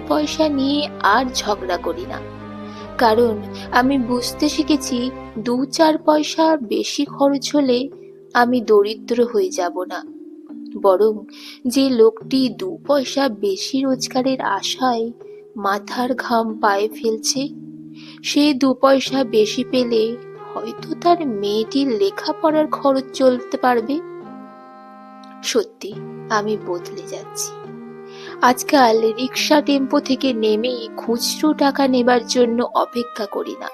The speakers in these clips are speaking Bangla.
পয়সা নিয়ে আর ঝগড়া করি না। কারণ আমি বুঝতে শিখেছি 2-4 পয়সা বেশি খরচ হলে আমি দরিদ্র হয়ে যাব না, বরং যে লোকটি 2 পয়সা বেশি রোজগারের আশায় মাথার ঘাম পায়ে ফেলছে, সে 2 পয়সা বেশি পেলে হয়তো তার মেয়েটির লেখাপড়ার খরচ চলতে পারবে। সত্যি আমি বদলে যাচ্ছি। আজকাল রিক্সা টেম্পো থেকে নেমে খুচরো টাকা নেবার জন্য অপেক্ষা করি না।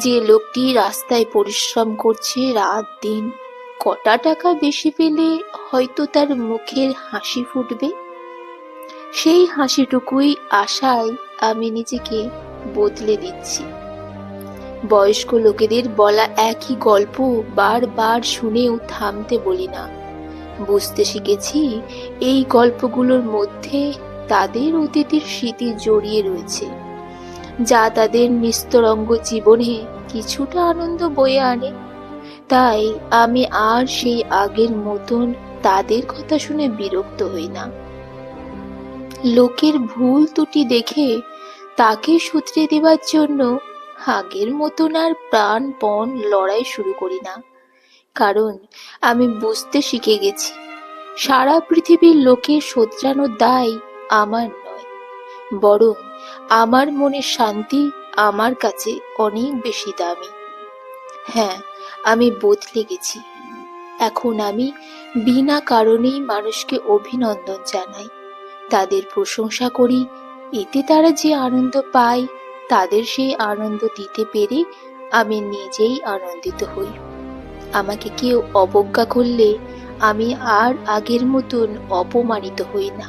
যে লোকটি রাস্তায় পরিশ্রম করছে রাত দিন, কটা টাকা বেশি পেলে হয়তো তার মুখের হাসি ফুটবে, সেই হাসিটুকুই আশায় আমি নিজেকে বদলে দিচ্ছি। বয়স্ক লোকেদের বলা একই গল্প বারবার শুনেও থামতে বলি না। বুঝতে শিখেছি এই গল্পগুলোর মধ্যে তাদের অতীতের স্মৃতি জড়িয়ে রয়েছে, যা তাদের নিস্তরঙ্গ জীবনে কিছুটা আনন্দ বয়ে আনে। তাই আমি আর সেই আগের মতন তাদের কথা শুনে বিরক্ত হই না। লোকের ভুল ত্রুটি দেখে তাকে শুধরে দেবার জন্য আগের মতন আর প্রাণপণ লড়াই শুরু করি না। কারণ আমি বুঝতে শিখে গেছি সারা পৃথিবীর লোকের শোধরানোর দায় আমার নয়, বরং আমার মনের শান্তি আমার কাছে অনেক বেশি দামি। হ্যাঁ, আমি বদলে গেছি। এখন আমি বিনা কারণেই মানুষকে অভিনন্দন জানাই, তাদের প্রশংসা করি। এতে তারা যে আনন্দ পায়, তাদের সেই আনন্দ দিতে পেরে আমি নিজেই আনন্দিত হই। আমাকে কেউ অবজ্ঞা করলে আমি আর আগের মতন অপমানিত হই না,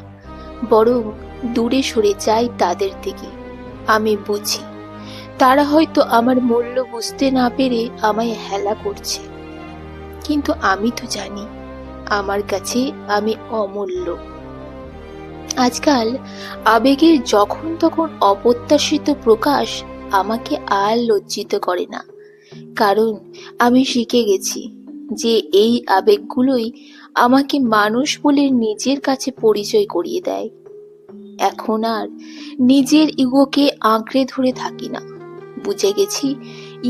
বরং দূরে সরে যাই তাদের থেকে। আমি বুঝি তারা হয়তো আমার মূল্য বুঝতে না পেরে আমায় হেলা করছে, কিন্তু আমি তো জানি আমার কাছে আমি অমূল্য। আজকাল আবেগের যখন তখন অপ্রত্যাশিত প্রকাশ আমাকে আর লজ্জিত করে না, কারণ আমি শিখে গেছি যে এই আবেগগুলোই আমাকে মানুষ বলে নিজের কাছে পরিচয় করিয়ে দেয়। এখন আর নিজের ইগোকে আঁকড়ে ধরে থাকি না। বুঝে গেছি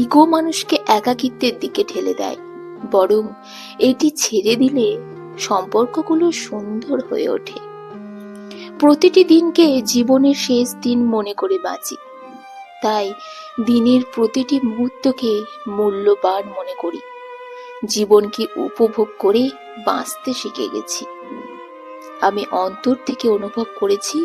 ইগো মানুষকে একাকিত্বের দিকে ঠেলে দেয়, বরং এটি ছেড়ে দিলে সম্পর্কগুলো সুন্দর হয়ে ওঠে। প্রতিটি দিনকে জীবনের শেষ দিন মনে করে বাঁচি, তাই দিনের প্রতিটি মুহূর্তকে মূল্যবান মনে করি। জীবনকে উপভোগ করে বাঁচতে শিখে গেছি। আমি অন্তর থেকে অনুভব করেছি